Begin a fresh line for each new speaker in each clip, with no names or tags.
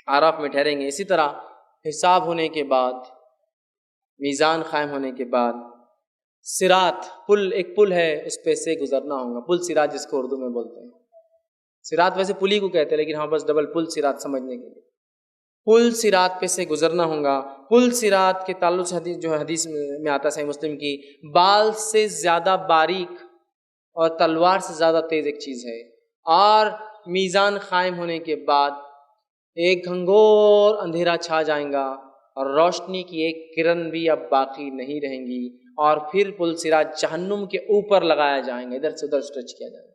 आराफ में ठहरेंगे। इसी तरह हिसाब होने के बाद, मीज़ान कायम होने के बाद, सिरात पुल, एक पुल है, उस पे से गुजरना होगा। पुल सिरात जिसको उर्दू में बोलते हैं। सिरात वैसे पुल ही को कहते हैं, लेकिन हाँ बस डबल पुल सिरात समझने के लिए। पुल सिरात पे से गुजरना होगा। पुल सिरात के ताल्लुक से हदीस में आता है सही मुस्लिम की, बाल से ज़्यादा बारीक और तलवार से ज़्यादा तेज़ एक चीज़ है। और मीज़ान कायम होने के बाद एक घंघोर अंधेरा छा जाएगा और रोशनी की एक किरण भी अब बाकी नहीं रहेंगी। और फिर पुल सिरात जहन्नुम के ऊपर लगाया जाएगा, इधर से उधर स्ट्रेच किया जाएगा।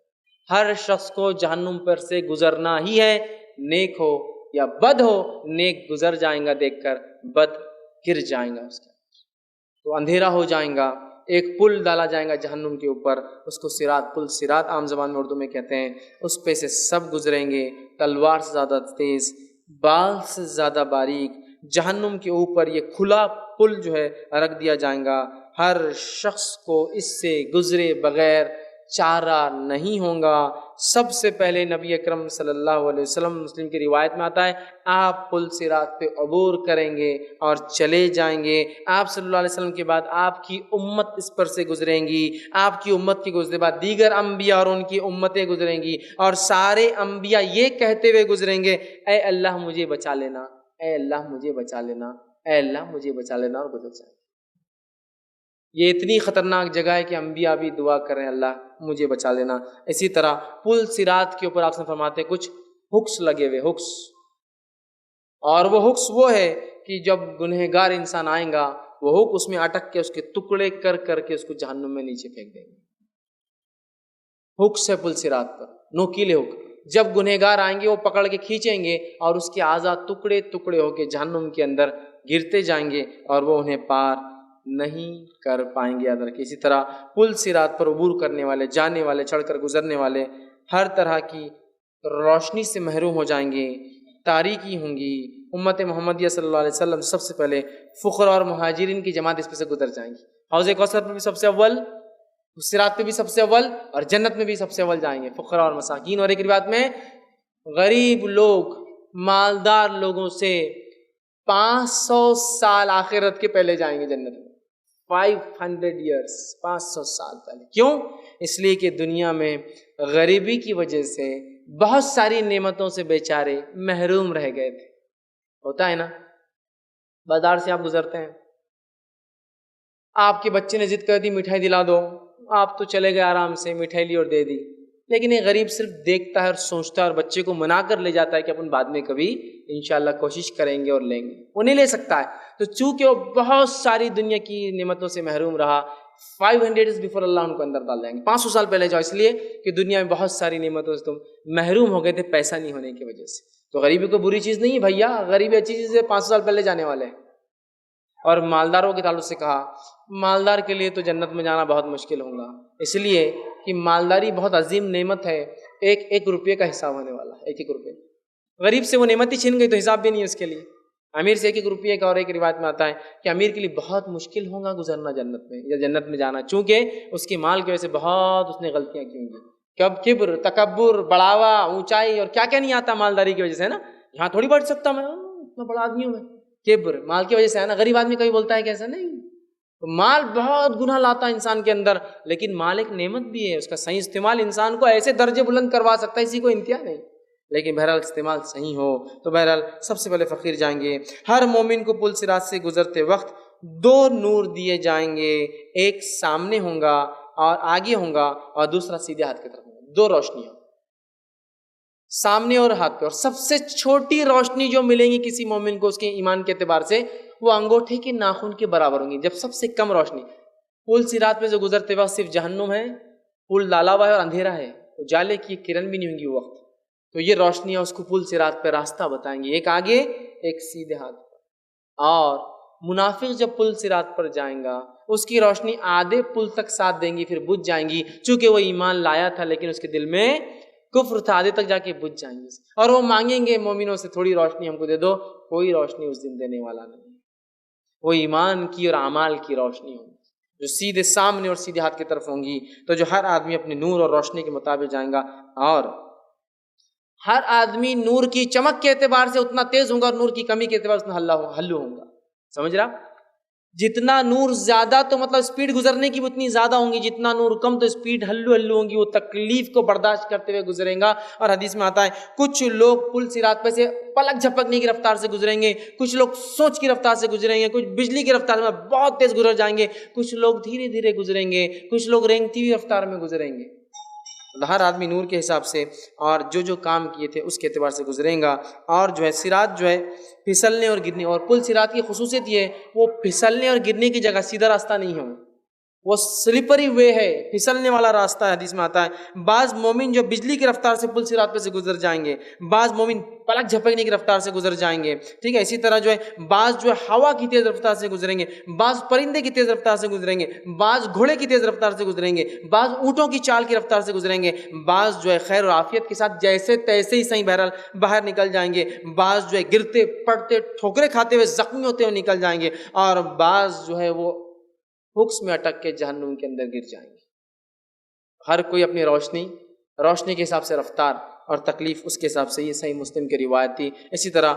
हर शख्स को जहन्नुम पर से गुजरना ही है, नेक हो या बद हो। नेक गुजर जाएगा देखकर, बद गिर जाएगा उसके। तो अंधेरा हो जाएगा, एक पुल डाला जाएगा जहन्नुम के ऊपर, उसको सिरात, पुल सिरात आम ज़बान में उर्दू में कहते हैं। उस पे से सब गुजरेंगे, तलवार से ज़्यादा तेज़, बाल से ज़्यादा बारीक। जहन्नुम के ऊपर ये खुला पुल जो है रख दिया जाएगा। हर शख्स को इससे गुजरे बगैर चारा नहीं होगा। सबसे पहले नबी अकरम सल्लल्लाहु अलैहि वसल्लम, मुस्लिम की रिवायत में आता है, आप पुल सिरात पे अबूर करेंगे और चले जाएंगे। आप सल्लल्लाहु अलैहि वसल्लम के बाद आपकी उम्मत इस पर से गुजरेंगी। आपकी उम्मत के गुजरे बाद दीगर अंबिया और उनकी उम्मतें गुजरेंगी, और सारे अंबिया ये कहते हुए गुजरेंगे, ऐ अल्लाह मुझे बचा लेना, ऐ अल्लाह मुझे बचा लेना, ऐ अल्लाह मुझे बचा लेना, और गुजर जाएंगे। ये इतनी ख़तरनाक जगह है कि अंबिया भी दुआ कर रहे हैं, अल्लाह मुझे बचा लेना। इसी तरह पुल सिरात के ऊपर आपसे फरमाते हैं कुछ हुक्स लगे हुए, हुक्स। और वो हुक्स वो है कि जब गुनहगार इंसान आएगा, वो हुक उसमें अटक के उसके टुकड़े कर करके उसको जहन्नुम में नीचे फेंक देंगे। हुक्स है पुल सिरात पर, नोकीले हुक। जब गुनहगार आएंगे वो पकड़ के खींचेंगे और उसके आज़ाद टुकड़े टुकड़े होके जहन्नुम के अंदर गिरते जाएंगे और वो उन्हें पार नहीं कर पाएंगे, याद रखिए। इसी तरह पुल सिरात पर अबूर करने वाले, जाने वाले, चढ़कर गुजरने वाले हर तरह की रोशनी से महरूम हो जाएंगे, तारीकी होंगी। उम्मत मोहम्मदिया सल्लल्लाहु अलैहि वसल्लम सबसे पहले फ़ुक़रा और मुहाजिरीन की जमात इस पर से गुजर जाएंगी। हौज़ कौसर पर भी सबसे अव्वल, सिरात पे भी सबसे अव्वल, और जन्नत में भी सबसे अव्वल जाएंगे फ़ुक़रा और मसाकीन। और एक रिवायत में गरीब लोग मालदार लोगों से 500 साल आखिरत के पहले जाएंगे जन्नत में। 500 years, 500 साल पहले। क्यों? इसलिए कि दुनिया में गरीबी की वजह से बहुत सारी नेमतों से बेचारे महरूम रह गए थे। होता है ना, बाजार से आप गुजरते हैं, आपके बच्चे ने जिद कर दी मिठाई दिला दो, आप तो चले गए आराम से, मिठाई ली और दे दी। लेकिन ये गरीब सिर्फ देखता है और सोचता है और बच्चे को मना कर ले जाता है कि अपन बाद में कभी इंशाल्लाह कोशिश करेंगे और लेंगे। वो नहीं ले सकता है। तो चूंकि वो बहुत सारी दुनिया की नेमतों से महरूम रहा, 500 years बिफोर अल्लाह उनको अंदर डाल देंगे। 500 साल पहले जाओ, इसलिए कि दुनिया में बहुत सारी नेमतों से तुम महरूम हो गए थे पैसा नहीं होने की वजह से। तो गरीबी कोई बुरी चीज़ नहीं है भैया, गरीबी अच्छी चीज़ है, 500 साल पहले जाने वाले हैं। और मालदारों के ताल्लुक से कहा, मालदार के लिए तो जन्नत में जाना बहुत मुश्किल होगा, इसलिए कि मालदारी बहुत अजीम नेमत है। एक एक रुपये का हिसाब होने वाला है, एक एक रुपये। गरीब से वो नेमत ही छीन गई तो हिसाब भी नहीं है उसके लिए। अमीर से एक एक रुपये का, और एक रिवायत में आता है कि अमीर के लिए बहुत मुश्किल होगा गुजरना जन्नत में, या जन्नत में जाना, चूँकि उसके माल की वजह से बहुत उसने गलतियाँ की होंगी। कब किब्र, तकब्बुर, बढ़ावा, ऊंचाई और क्या क्या नहीं आता मालदारी की वजह से, है ना। यहाँ थोड़ी बढ़ सकता मैं, इतना बड़ा आदमी हूँ मैं। किब्र माल की वजह से है ना। गरीब आदमी कभी बोलता है कि ऐसा नहीं, तो माल बहुत गुनाह लाता है इंसान के अंदर, लेकिन माल एक नेमत भी है, उसका सही इस्तेमाल इंसान को ऐसे दर्जे बुलंद करवा सकता है, इसी को इंतहा नहीं। लेकिन बहरहाल इस्तेमाल सही हो तो बहरहाल सबसे पहले फ़कीर जाएंगे। हर मोमिन को पुल सिरात से गुजरते वक्त 2 नूर दिए जाएंगे, एक सामने होगा और आगे होगा, और दूसरा सीधे हाथ की तरफ होगा। 2 रोशनियाँ सामने और हाथ पे। और सबसे छोटी रोशनी जो मिलेंगी किसी मोमिन को उसके ईमान के एतबार से, वो अंगूठे के नाखून के बराबर होंगी। जब सबसे कम रोशनी पुल सिरात में जो गुजरते वक्त सिर्फ जहन्नुम है, पुल डाला हुआ है और अंधेरा है, उजाले की किरण भी नहीं होंगी वो वक्त, तो ये रोशनियाँ उसको पुल सिरात पे रास्ता बताएंगी, एक आगे एक सीधे हाथ पर। और मुनाफिक जब पुल सिरात पर जाएगा, उसकी रोशनी आधे पुल तक साथ देंगी, फिर बुझ जाएंगी, चूंकि वो ईमान लाया था लेकिन उसके दिल में कुफ्र था, आधे तक जाके बुझ जाएंगे। और वो मांगेंगे मोमिनों से थोड़ी रोशनी हमको दे दो, कोई रोशनी उस दिन देने वाला नहीं। वो ईमान की और अमाल की रोशनी होगी जो सीधे सामने और सीधे हाथ की तरफ होंगी। तो जो हर आदमी अपने नूर और रोशनी के मुताबिक जाएगा, और ہر آدمی نور کی چمک کے اعتبار سے اتنا تیز ہوگا اور نور کی کمی کے اعتبار سے اتنا ہلو ہوگا. سمجھ رہا؟ جتنا نور زیادہ تو مطلب اسپیڈ گزرنے کی اتنی زیادہ ہوں گی، جتنا نور کم تو اسپیڈ ہلو ہوں گی، وہ تکلیف کو برداشت کرتے ہوئے گزریں گا. اور حدیث میں آتا ہے کچھ لوگ پل صراط پہ سے پلک جھپکنے کی رفتار سے گزریں گے، کچھ لوگ سوچ کی رفتار سے گزریں گے، کچھ بجلی کی رفتار میں بہت تیز گزر جائیں گے، کچھ لوگ دھیرے دھیرے گزریں گے، کچھ لوگ رینگتی ہوئی رفتار میں گزریں گے. ہر آدمی نور کے حساب سے اور جو کام کیے تھے اس کے اعتبار سے گزریں گا. اور جو ہے صراط جو ہے پھسلنے اور گرنے، اور پل صراط کی خصوصیت یہ ہے وہ پھسلنے اور گرنے کی جگہ سیدھا راستہ نہیں ہے، وہ سلپری وے ہے، پھسلنے والا راستہ ہے. حدیث میں آتا ہے بعض مومن جو بجلی کی رفتار سے پل صراط پہ سے گزر جائیں گے، بعض مومن پلک جھپکنے کی رفتار سے گزر جائیں گے. ٹھیک ہے، اسی طرح جو ہے بعض جو ہے ہوا کی تیز رفتار سے گزریں گے، بعض پرندے کی تیز رفتار سے گزریں گے، بعض گھوڑے کی تیز رفتار سے گزریں گے، بعض اونٹوں کی چال کی رفتار سے گزریں گے، بعض جو ہے خیر و عافیت کے ساتھ جیسے تیسے ہی صحیح بہرحال باہر نکل جائیں گے، بعض جو ہے گرتے پڑتے ٹھوکریں کھاتے ہوئے زخمی ہوتے ہوئے نکل جائیں گے، اور بعض جو ہے وہ حکس میں اٹک کے جہنم کے اندر گر جائیں گے. ہر کوئی اپنی روشنی کے حساب سے رفتار اور تکلیف اس کے حساب سے. یہ صحیح مسلم کی روایت تھی. اسی طرح